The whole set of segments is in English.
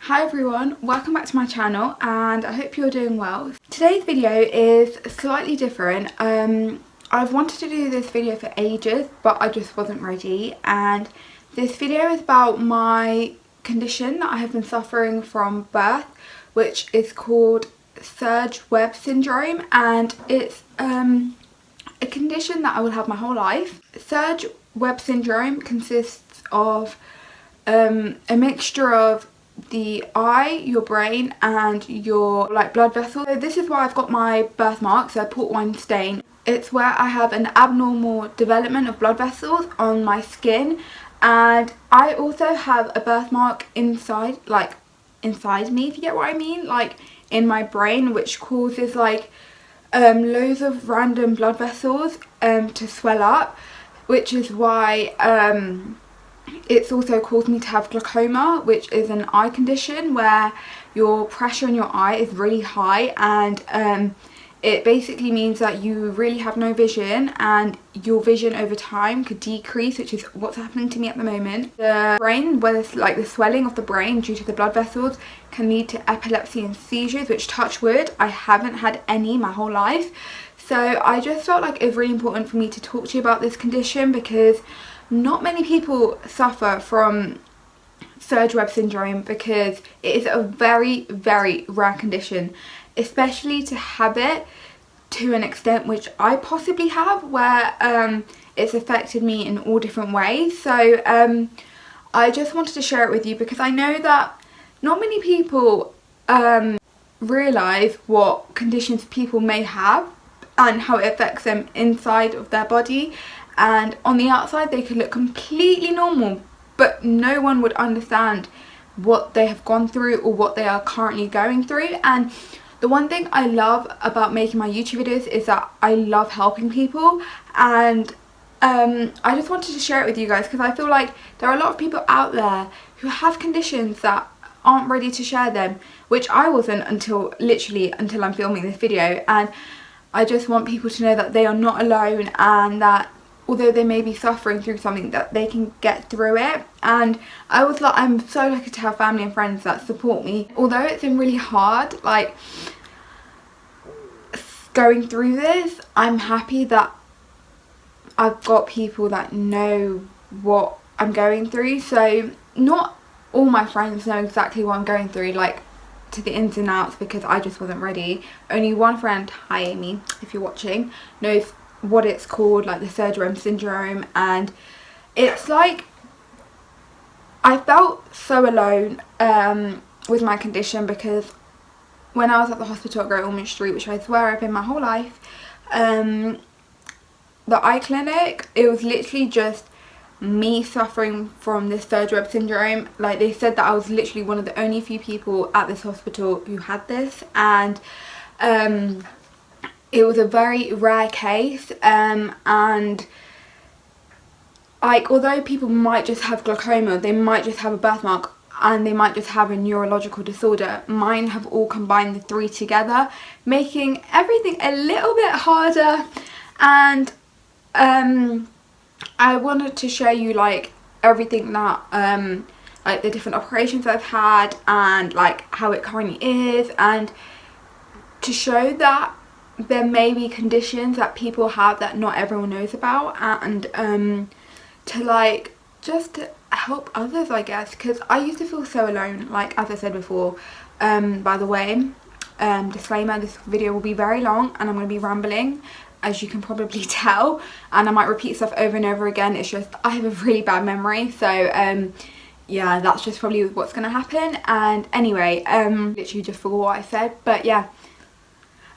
Hi everyone, welcome back to my channel and I hope you're doing well. Today's video is slightly different. I've wanted to do this video for ages but I just wasn't ready, and this video is about my condition that I have been suffering from birth, which is called Sturge syndrome, and it's a condition that I will have my whole life. Sturge syndrome consists of a mixture of the eye, your brain and your blood vessels. So this is why I've got my birthmark, so port wine stain. It's where I have an abnormal development of blood vessels on my skin, and I also have a birthmark inside me, if you get what I mean, in my brain, which causes loads of random blood vessels to swell up, which is why it's also caused me to have glaucoma, which is an eye condition where your pressure in your eye is really high, and it basically means that you really have no vision and your vision over time could decrease, which is what's happening to me at the moment. The brain, where it's the swelling of the brain due to the blood vessels, can lead to epilepsy and seizures, which, touch wood, I haven't had any my whole life. So I just felt like it was really important for me to talk to you about this condition, because not many people suffer from Sturge syndrome, because it is a very, very rare condition, especially to have it to an extent which I possibly have, where it's affected me in all different ways. So I just wanted to share it with you, because I know that not many people realise what conditions people may have and how it affects them inside of their body. And on the outside they could look completely normal, but no one would understand what they have gone through or what they are currently going through. And the one thing I love about making my YouTube videos is that I love helping people, and I just wanted to share it with you guys, because I feel like there are a lot of people out there who have conditions that aren't ready to share them, which I wasn't until I'm filming this video. And I just want people to know that they are not alone, and that although they may be suffering through something, that they can get through it. And I'm so lucky to have family and friends that support me. Although it's been really hard, going through this, I'm happy that I've got people that know what I'm going through. So not all my friends know exactly what I'm going through, to the ins and outs, because I just wasn't ready. Only one friend, hi Amy, if you're watching, knows what it's called, the Sturge syndrome. And it's I felt so alone with my condition, because when I was at the hospital at Great Ormand Street, which I swear I've been my whole life, the eye clinic, it was literally just me suffering from this Sturge syndrome. They said that I was literally one of the only few people at this hospital who had this, and it was a very rare case, and although people might just have glaucoma, they might just have a birthmark, and they might just have a neurological disorder, mine have all combined the three together, making everything a little bit harder. And I wanted to show you everything that the different operations I've had, and how it currently is, and to show that there may be conditions that people have that not everyone knows about, and to just to help others, I guess, because I used to feel so alone, as I said before. By the way, disclaimer, this video will be very long and I'm going to be rambling, as you can probably tell, and I might repeat stuff over and over again. It's just I have a really bad memory, so yeah, that's just probably what's going to happen. And anyway, literally just forgot what I said, but yeah,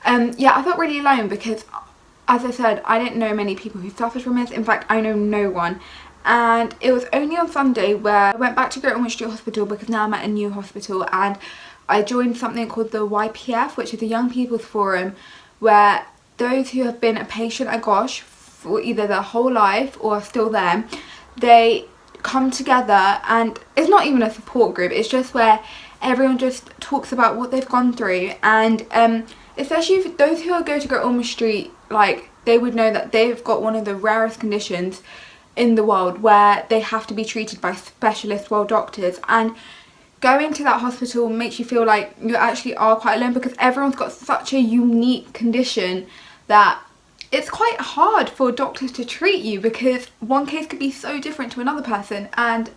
I felt really alone, because as I said, I didn't know many people who suffered from this. In fact, I know no one. And it was only on Sunday where I went back to Great Ormand Street Hospital, because now I'm at a new hospital, and I joined something called the YPF, which is a Young People's Forum, where those who have been a patient at GOSH for either their whole life or are still there, they come together, and it's not even a support group, it's just where everyone just talks about what they've gone through. And especially for those who go to Great Ormand Street, they would know that they've got one of the rarest conditions in the world, where they have to be treated by specialist world doctors. And going to that hospital makes you feel like you actually are quite alone, because everyone's got such a unique condition that it's quite hard for doctors to treat you, because one case could be so different to another person. And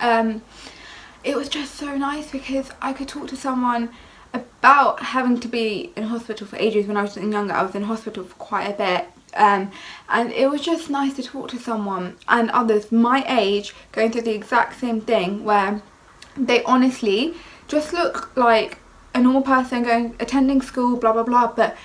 it was just so nice because I could talk to someone about having to be in hospital for ages. When I was younger, I was in hospital for quite a bit, and it was just nice to talk to someone and others my age going through the exact same thing, where they honestly just look like a normal person attending school, blah blah blah, but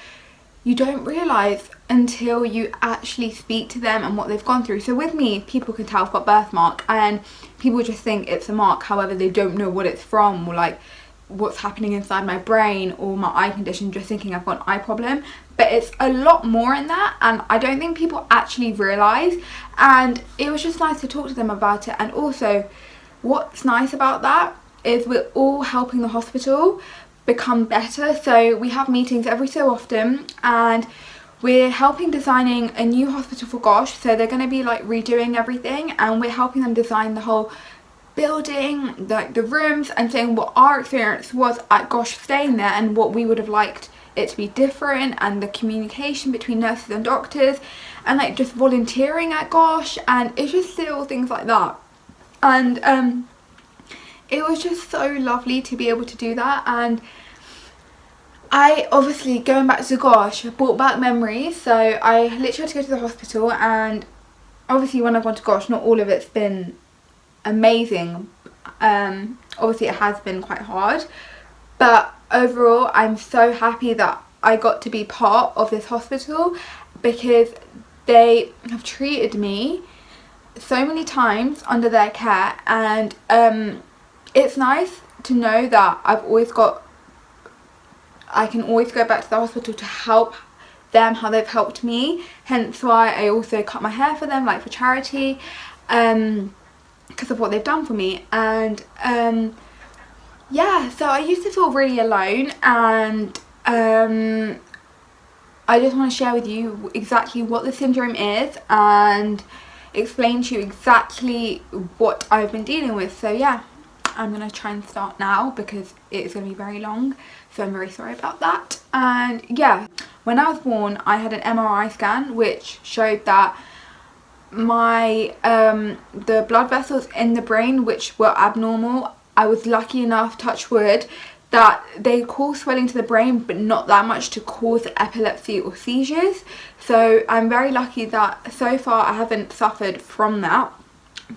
you don't realise until you actually speak to them and what they've gone through. So with me, people can tell I've got birthmark, and people just think it's a mark, however they don't know what it's from, or like what's happening inside my brain, or my eye condition, just thinking I've got an eye problem. But it's a lot more in that, and I don't think people actually realise. And it was just nice to talk to them about it. And also, what's nice about that is we're all helping the hospital become better. So we have meetings every so often, and we're helping designing a new hospital for Gosh. So they're going to be like redoing everything, and we're helping them design the whole building, like the rooms, and saying what our experience was at Gosh staying there and what we would have liked it to be different, and the communication between nurses and doctors, and like just volunteering at Gosh, and it's just little things like that. And it was just so lovely to be able to do that. And I obviously, going back to Gosh, brought back memories. So I literally had to go to the hospital, and obviously when I've gone to Gosh, not all of it's been amazing. Obviously it has been quite hard, but overall I'm so happy that I got to be part of this hospital, because they have treated me so many times under their care. And it's nice to know that I can always go back to the hospital to help them how they've helped me. Hence why I also cut my hair for them, like for charity, because of what they've done for me. And yeah, so I used to feel really alone, and I just want to share with you exactly what the syndrome is and explain to you exactly what I've been dealing with. So yeah, I'm going to try and start now because it is going to be very long, so I'm very sorry about that. And yeah, when I was born I had an MRI scan which showed that my the blood vessels in the brain, which were abnormal, I was lucky enough, touch wood, that they cause swelling to the brain but not that much to cause epilepsy or seizures. So I'm very lucky that so far I haven't suffered from that.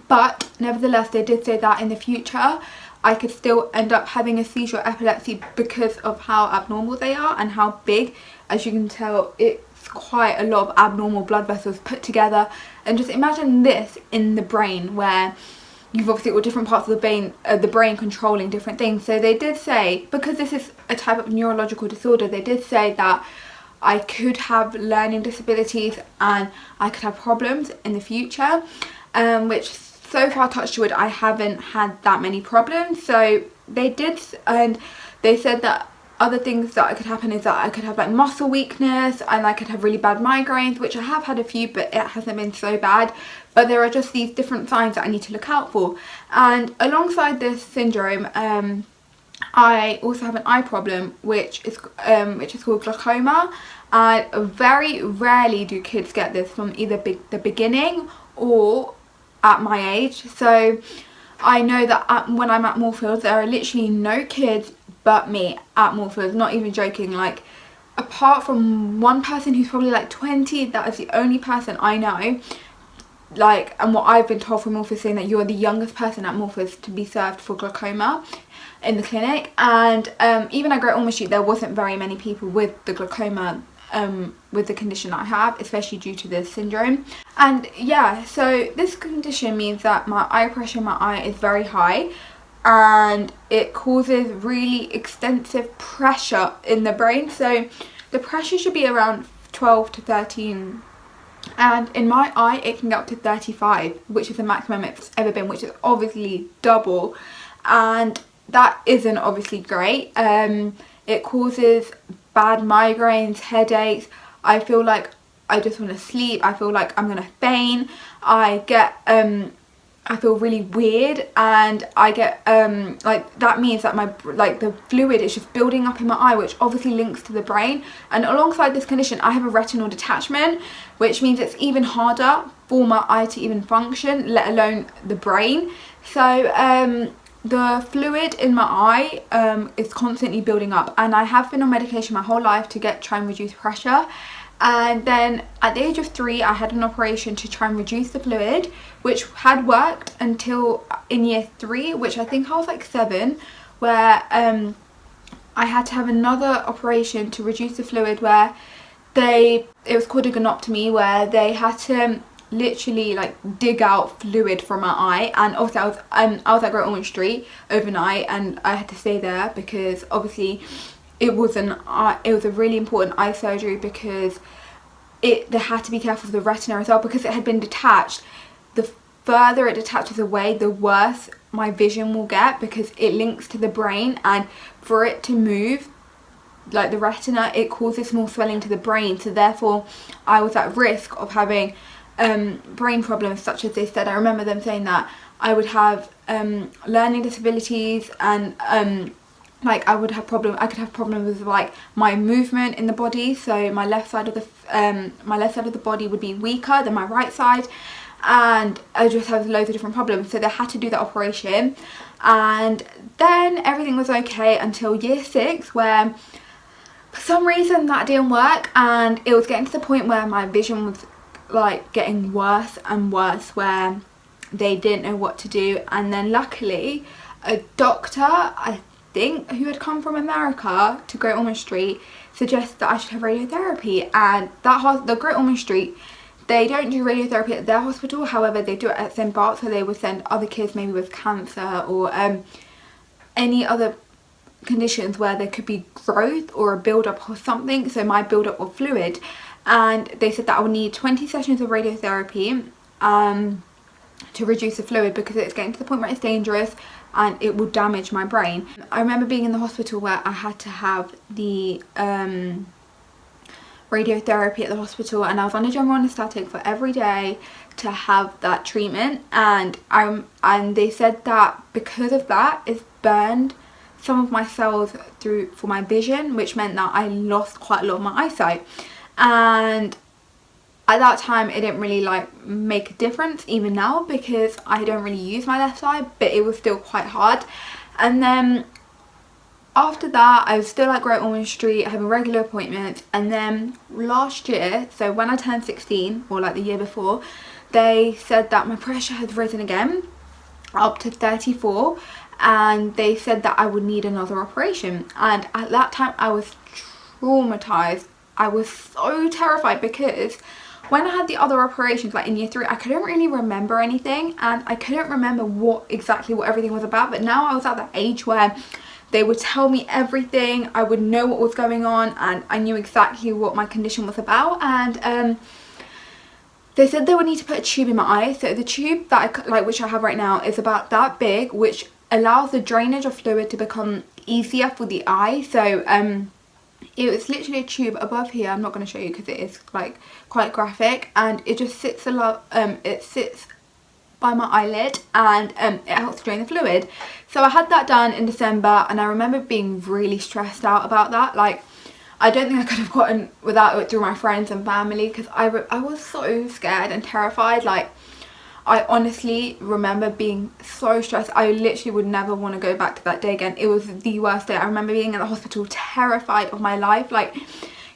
But nevertheless, they did say that in the future I could still end up having a seizure or epilepsy because of how abnormal they are and how big. As you can tell, it's quite a lot of abnormal blood vessels put together. And just imagine this in the brain, where you've obviously got different parts of the brain controlling different things. So they did say, because this is a type of neurological disorder, they did say that I could have learning disabilities and I could have problems in the future, which so far, touch wood, I haven't had that many problems. So they did, and they said that other things that could happen is that I could have like muscle weakness, and I could have really bad migraines, which I have had a few, but it hasn't been so bad. But there are just these different signs that I need to look out for. And alongside this syndrome, I also have an eye problem, which is called glaucoma. And very rarely do kids get this from either the beginning or at my age. So I know that when I'm at Moorfields, there are literally no kids but me at Moorfields, not even joking. Like, apart from one person who's probably like 20, that is the only person I know. Like, and what I've been told from Moorfields, saying that you're the youngest person at Moorfields to be served for glaucoma in the clinic. And even at Great Ormand Street, there wasn't very many people with the glaucoma, with the condition that I have, especially due to this syndrome. And yeah, so this condition means that my eye pressure in my eye is very high, and it causes really extensive pressure in the brain. So the pressure should be around 12 to 13, and in my eye it can get up to 35, which is the maximum it's ever been, which is obviously double, and that isn't obviously great. It causes bad migraines, headaches. I feel like I just want to sleep. I feel like I'm gonna faint. I get I feel really weird, and I get like that means that my like the fluid is just building up in my eye, which obviously links to the brain. And alongside this condition I have a retinal detachment, which means it's even harder for my eye to even function, let alone the brain. So the fluid in my eye is constantly building up, and I have been on medication my whole life to try and reduce pressure. And then at the age of 3 I had an operation to try and reduce the fluid, which had worked until in year 3, which I think I was like 7, where I had to have another operation to reduce the fluid, where it was called a gonoptomy, where they had to literally like dig out fluid from my eye. And obviously I was at Great Ormand Street overnight, and I had to stay there because obviously it was a really important eye surgery, because they had to be careful of the retina as well, because it had been detached. The further it detaches away, the worse my vision will get, because it links to the brain, and for it to move, like the retina, it causes more swelling to the brain. So therefore I was at risk of having brain problems, such as they said. I remember them saying that I would have learning disabilities, and like I could have problems with like my movement in the body. So my left side of the body would be weaker than my right side, and I just have loads of different problems. So they had to do that operation, and then everything was okay until year 6, where for some reason that didn't work, and it was getting to the point where my vision was like getting worse and worse, where they didn't know what to do. And then luckily a doctor, I think, who had come from America to Great Ormand Street, suggested that I should have radiotherapy. And the Great Ormand Street, they don't do radiotherapy at their hospital, however they do it at St Bart's, so they would send other kids maybe with cancer or any other conditions where there could be growth or a build-up or something. So my build-up of fluid, and they said that I would need 20 sessions of radiotherapy to reduce the fluid, because it's getting to the point where it's dangerous and it will damage my brain. I remember being in the hospital where I had to have the radiotherapy at the hospital, and I was under general anaesthetic for every day to have that treatment. And they said that because of that, it's burned some of my cells for my vision, which meant that I lost quite a lot of my eyesight. And at that time it didn't really like make a difference, even now, because I don't really use my left eye, but it was still quite hard. And then after that I was still at Great Ormand Street having regular appointments. And then last year, so when I turned 16, or like the year before, they said that my pressure had risen again up to 34, and they said that I would need another operation. And at that time I was traumatized. I was so terrified, because when I had the other operations, like in year 3, I couldn't really remember anything, and I couldn't remember exactly what everything was about. But now I was at that age where they would tell me everything, I would know what was going on, and I knew exactly what my condition was about. And they said they would need to put a tube in my eye. So the tube that which I have right now is about that big, which allows the drainage of fluid to become easier for the eye. So it was literally a tube above here. I'm not going to show you because it is like quite graphic, and it just sits it sits by my eyelid, and it helps drain the fluid. So I had that done in December, and I remember being really stressed out about that. Like, I don't think I could have gotten without it through my friends and family, because I was so scared and terrified. Like, I honestly remember being so stressed. I literally would never want to go back to that day again. It was the worst day. I remember being in the hospital terrified of my life, like,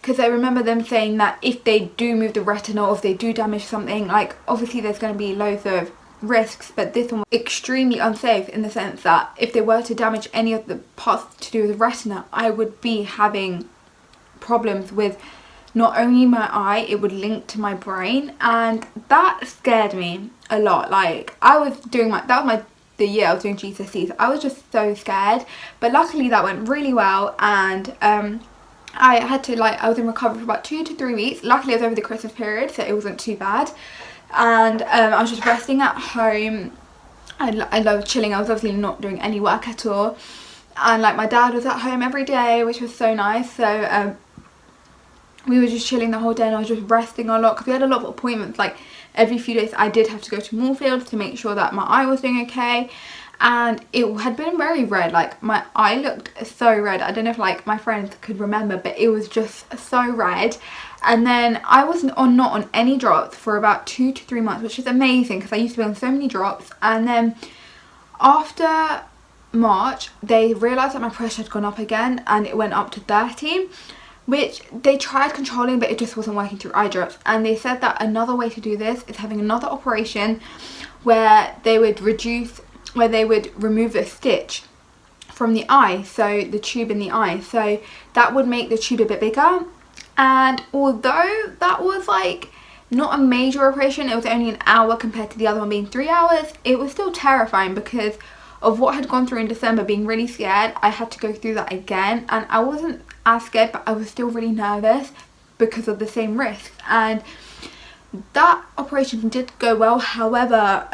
because I remember them saying that if they do move the retina, or if they do damage something, like, obviously there's going to be loads of risks, but this one was extremely unsafe, in the sense that if they were to damage any of the parts to do with the retina, I would be having problems with not only my eye, it would link to my brain, and that scared me a lot. Like, I was doing the year I was doing GCSEs, I was just so scared. But luckily that went really well, and I had to, like, I was in recovery for about 2 to 3 weeks. Luckily I was over the Christmas period, so it wasn't too bad. And I was just resting at home. I loved chilling. I was obviously not doing any work at all, and like my dad was at home every day, which was so nice. So we were just chilling the whole day, and I was just resting a lot, because we had a lot of appointments like every few days I did have to go to Moorfields to make sure that my eye was doing okay. And it had been very red, like my eye looked so red. I don't know if like my friends could remember, but it was just so red. And then I was not on any drops for about 2 to 3 months, which is amazing because I used to be on so many drops. And then after March, they realised that my pressure had gone up again and it went up to 30, which they tried controlling, but it just wasn't working through eye drops. And they said that another way to do this is having another operation where they would remove the stitch from the eye, so the tube in the eye, so that would make the tube a bit bigger. And although that was like not a major operation, it was only an hour compared to the other one being 3 hours, it was still terrifying because of what had gone through in December, being really scared. I had to go through that again, and I wasn't as scared, but I was still really nervous because of the same risks. And that operation did go well. However,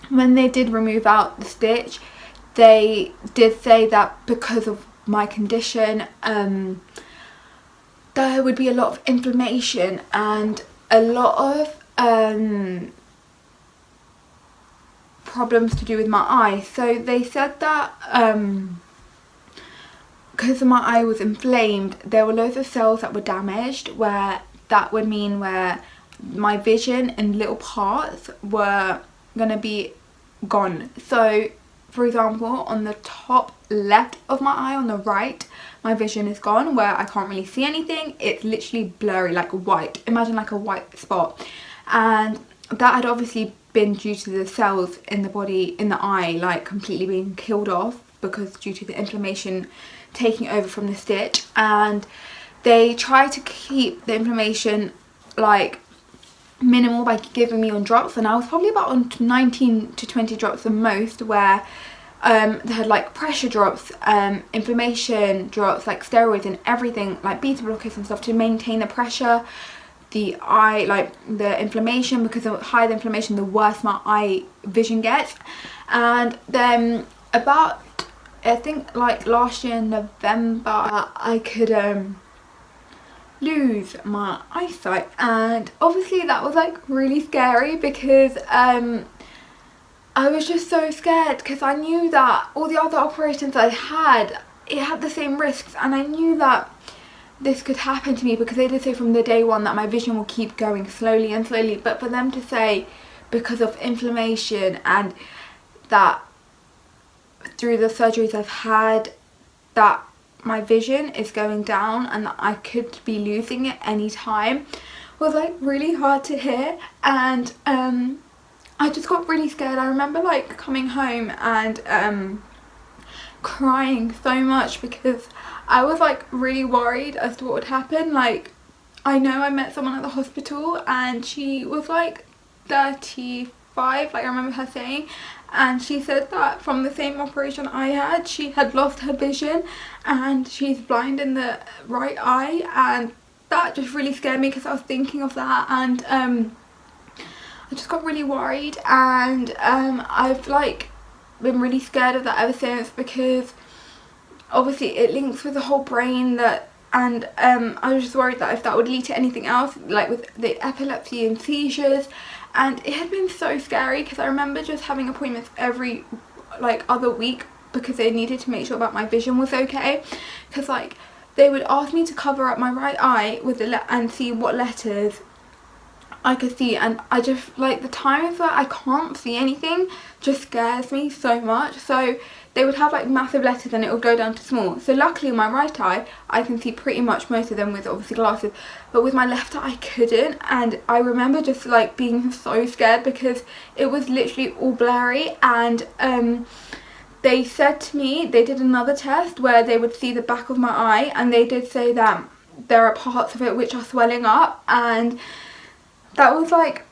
when they did remove out the stitch, they did say that because of my condition, there would be a lot of inflammation and a lot of problems to do with my eye. So they said that because my eye was inflamed, there were loads of cells that were damaged, where that would mean where my vision in little parts were gonna be gone. So for example, on the top left of my eye, on the right, my vision is gone, where I can't really see anything. It's literally blurry, like white. Imagine like a white spot. And that had obviously been due to the cells in the body, in the eye, like completely being killed off, because due to the inflammation taking over from the stitch. And they try to keep the inflammation like minimal by giving me on drops, and I was probably about on 19 to 20 drops the most, where they had like pressure drops, inflammation drops, like steroids and everything, like beta blockers and stuff to maintain the pressure, the eye, like the inflammation, because the higher the inflammation, the worse my eye vision gets. And then about, I think like last year in November, I could lose my eyesight, and obviously that was like really scary because I was just so scared, because I knew that all the other operations I had, it had the same risks, and I knew that this could happen to me because they did say from the day one that my vision will keep going slowly and slowly. But for them to say because of inflammation and that through the surgeries I've had that my vision is going down and that I could be losing it any time was like really hard to hear. And I just got really scared. I remember like coming home and crying so much because I was like really worried as to what would happen. Like, I know I met someone at the hospital and she was like 35, like I remember her saying, and she said that from the same operation I had, she had lost her vision and she's blind in the right eye. And that just really scared me because I was thinking of that, and I just got really worried. And I've like been really scared of that ever since, because obviously it links with the whole brain, that, and I was just worried that if that would lead to anything else, like with the epilepsy and seizures. And it had been so scary because I remember just having appointments every like other week because they needed to make sure that my vision was okay, because like they would ask me to cover up my right eye with and see what letters I could see, and I just like the times where I can't see anything just scares me so much. So they would have like massive letters and it would go down to small. So luckily my right eye I can see pretty much most of them with obviously glasses, but with my left eye I couldn't. And I remember just like being so scared because it was literally all blurry. And they said to me, they did another test where they would see the back of my eye, and they did say that there are parts of it which are swelling up, and that was like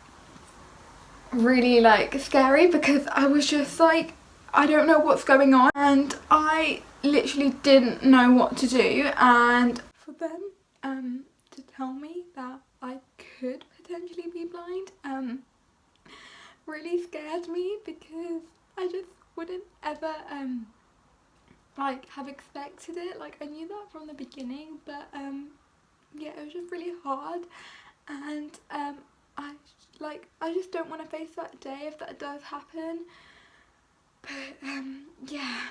really like scary because I was just like, I don't know what's going on, and I literally didn't know what to do. And for them to tell me that I could potentially be blind really scared me, because I just wouldn't ever like have expected it. Like I knew that from the beginning, but yeah, it was just really hard. And I just don't want to face that day if that does happen. But yeah.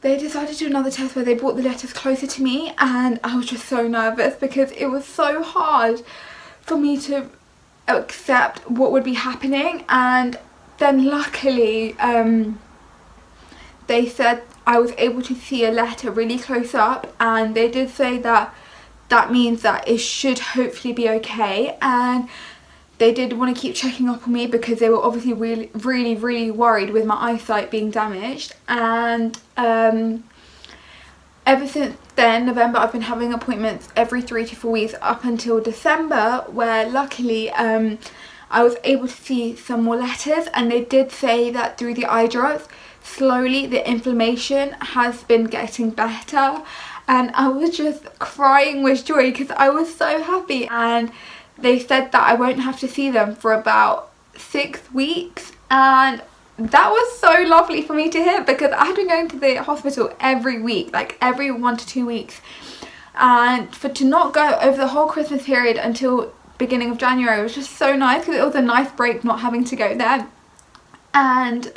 They decided to do another test where they brought the letters closer to me, and I was just so nervous because it was so hard for me to accept what would be happening. And then luckily they said I was able to see a letter really close up, and they did say that that means that it should hopefully be okay. And they did want to keep checking up on me because they were obviously really worried with my eyesight being damaged. And ever since then, November, I've been having appointments every 3 to 4 weeks up until December, where luckily I was able to see some more letters. And they did say that through the eye drops, slowly the inflammation has been getting better. And I was just crying with joy because I was so happy. And they said that I won't have to see them for about 6 weeks, and that was so lovely for me to hear because I had been going to the hospital every week, like every 1 to 2 weeks, and to not go over the whole Christmas period until beginning of January was just so nice because it was a nice break not having to go there. And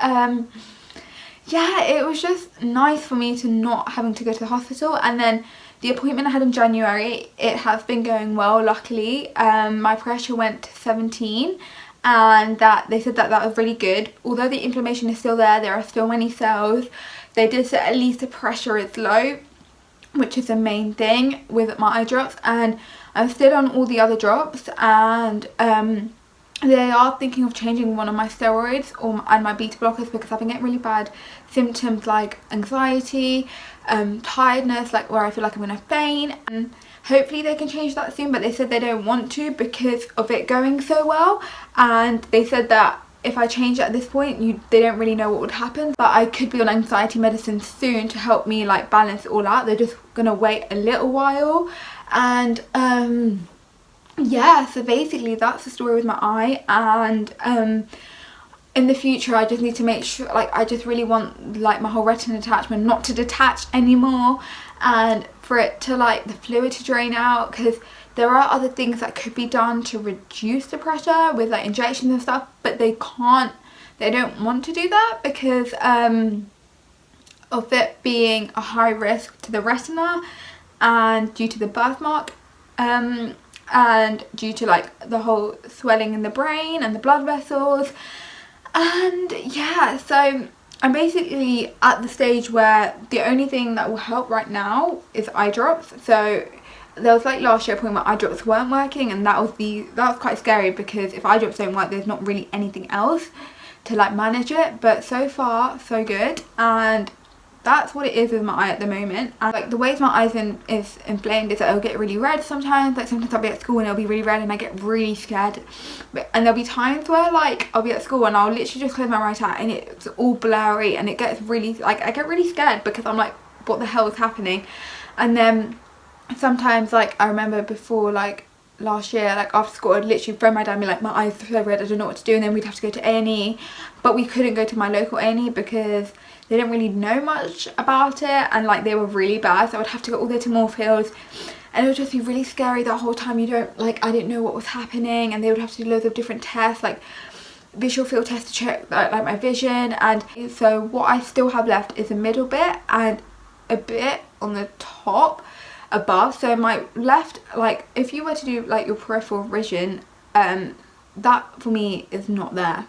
yeah, it was just nice for me to not having to go to the hospital. And then the appointment I had in January, it has been going well, luckily. My pressure went to 17, and they said that was really good. Although the inflammation is still there are still many cells. They did say at least the pressure is low, which is the main thing with my eye drops. And I'm still on all the other drops, and they are thinking of changing one of my steroids and my beta blockers because I've been getting really bad symptoms like anxiety, tiredness, like where I feel like I'm gonna faint. And hopefully they can change that soon, but they said they don't want to because of it going so well. And they said that if I change it at this point, they don't really know what would happen, but I could be on anxiety medicine soon to help me like balance it all out. They're just gonna wait a little while. And yeah, so basically that's the story with my eye. And in the future I just need to make sure, like I just really want like my whole retinal detachment not to detach anymore, and for it to like the fluid to drain out, because there are other things that could be done to reduce the pressure with like injections and stuff, but they don't want to do that because of it being a high risk to the retina, and due to the birthmark, and due to like the whole swelling in the brain and the blood vessels. And yeah, so I'm basically at the stage where the only thing that will help right now is eye drops. So there was like last year a point where eye drops weren't working, and that was quite scary because if eye drops don't work, there's not really anything else to like manage it. But so far so good, and that's what it is with my eye at the moment. And like the ways my eyes is inflamed is that it'll get really red sometimes. Like sometimes I'll be at school and it'll be really red and I get really scared. And there'll be times where like I'll be at school and I'll literally just close my right eye and it's all blurry, and it gets really, like I get really scared because I'm like, what the hell is happening? And then sometimes like I remember before, like last year, like after school I'd literally throw my dad and be like, my eyes are so red, I don't know what to do. And then we'd have to go to A&E, but we couldn't go to my local A&E because they didn't really know much about it, and like they were really bad, so I would have to go all the way to Moorfields, and it would just be really scary the whole time. I didn't know what was happening, and they would have to do loads of different tests, like visual field tests to check like my vision. And so what I still have left is a middle bit and a bit on the top above. So my left, like if you were to do like your peripheral vision, that for me is not there.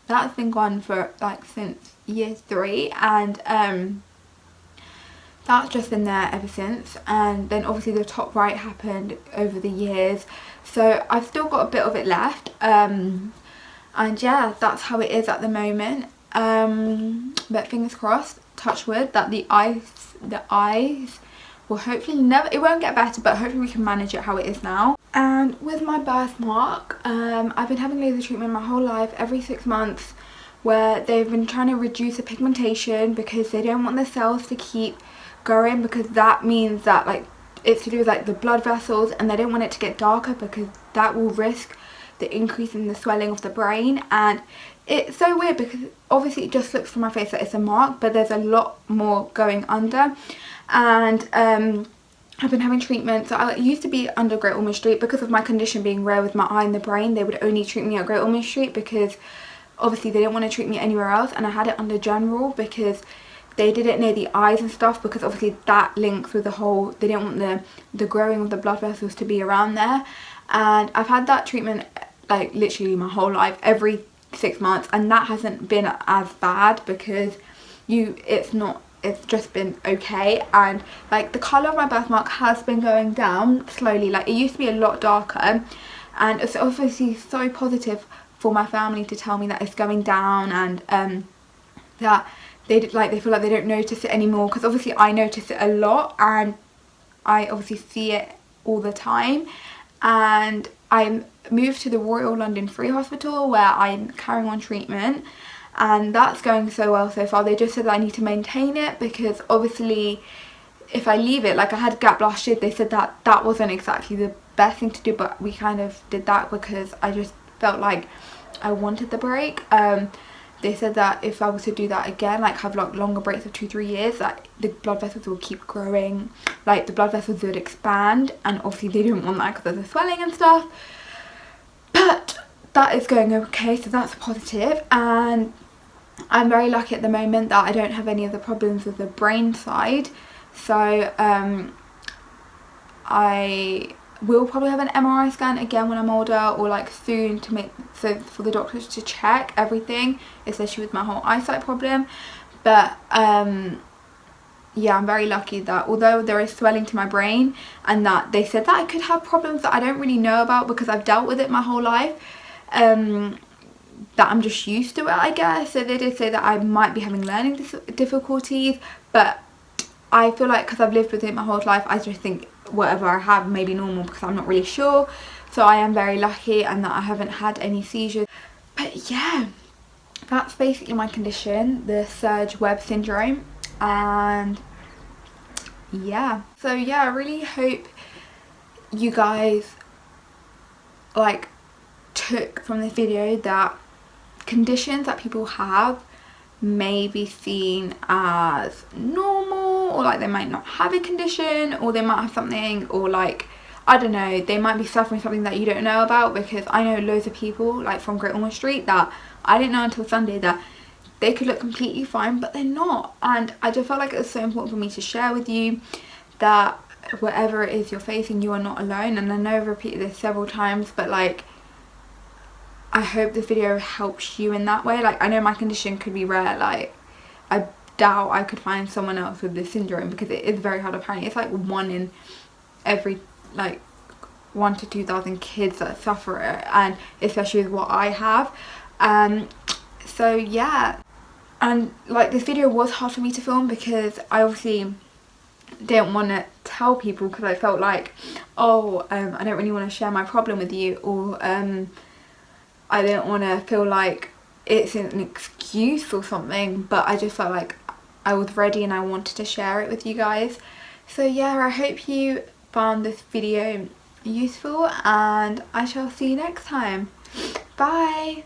That's been gone for like since year 3, and that's just been there ever since. And then obviously the top right happened over the years, so I've still got a bit of it left, and yeah, that's how it is at the moment. But fingers crossed, touch wood, that the eyes will hopefully it won't get better, but hopefully we can manage it how it is now. And with my birthmark, I've been having laser treatment my whole life, every 6 months, where they've been trying to reduce the pigmentation because they don't want the cells to keep growing, because that means that like it's to do with like the blood vessels, and they don't want it to get darker because that will risk the increase in the swelling of the brain. And it's so weird because obviously it just looks from my face that it's a mark, but there's a lot more going under. And I've been having treatment. So I used to be under Great Ormand Street because of my condition being rare with my eye and the brain. They would only treat me at Great Ormand Street because obviously they didn't want to treat me anywhere else, and I had it under general because they did it near the eyes and stuff, because obviously that links with the whole, they didn't want the growing of the blood vessels to be around there. And I've had that treatment like literally my whole life, every 6 months, and that hasn't been as bad because it's just been okay. And like the colour of my birthmark has been going down slowly. Like it used to be a lot darker, and it's obviously so positive for my family to tell me that it's going down, and that they feel like they don't notice it anymore, because obviously I notice it a lot and I obviously see it all the time. And I moved to the Royal London Free Hospital where I'm carrying on treatment, and that's going so well so far. They just said that I need to maintain it, because obviously if I leave it, like I had gap last year, they said that that wasn't exactly the best thing to do, but we kind of did that because I just felt like I wanted the break. They said that if I was to do that again, like have like longer breaks of 2-3 years, that the blood vessels will keep growing, like the blood vessels would expand, and obviously they didn't want that because of the swelling and stuff. But that is going okay, so that's positive. And I'm very lucky at the moment that I don't have any of the problems with the brain side. So I will probably have an MRI scan again when I'm older, or like soon, to make so for the doctors to check everything, especially with my whole eyesight problem. But yeah, I'm very lucky that although there is swelling to my brain, and that they said that I could have problems that I don't really know about because I've dealt with it my whole life, that I'm just used to it, I guess. So they did say that I might be having learning difficulties, but I feel like because I've lived with it my whole life, I just think whatever I have may be normal, because I'm not really sure. So I am very lucky, and that I haven't had any seizures. But yeah, that's basically my condition, the Sturge Webb syndrome. And yeah, so yeah, I really hope you guys like took from this video that conditions that people have may be seen as normal, or like they might not have a condition, or they might have something, or like I don't know, they might be suffering something that you don't know about. Because I know loads of people like from Great Ormand Street that I didn't know until Sunday that they could look completely fine, but they're not. And I just felt like it was so important for me to share with you that whatever it is you're facing, you are not alone. And I know I've repeated this several times, but like I hope this video helps you in that way. Like I know my condition could be rare, like I doubt I could find someone else with this syndrome, because it is very hard. Apparently it's like 1 in every like 1 to 2,000 kids that suffer it, and especially with what I have. So yeah, and like this video was hard for me to film because I obviously didn't want to tell people, because I felt like, oh, I don't really want to share my problem with you, or I didn't want to feel like it's an excuse or something. But I just felt like I was ready and I wanted to share it with you guys. So yeah, I hope you found this video useful, and I shall see you next time. Bye.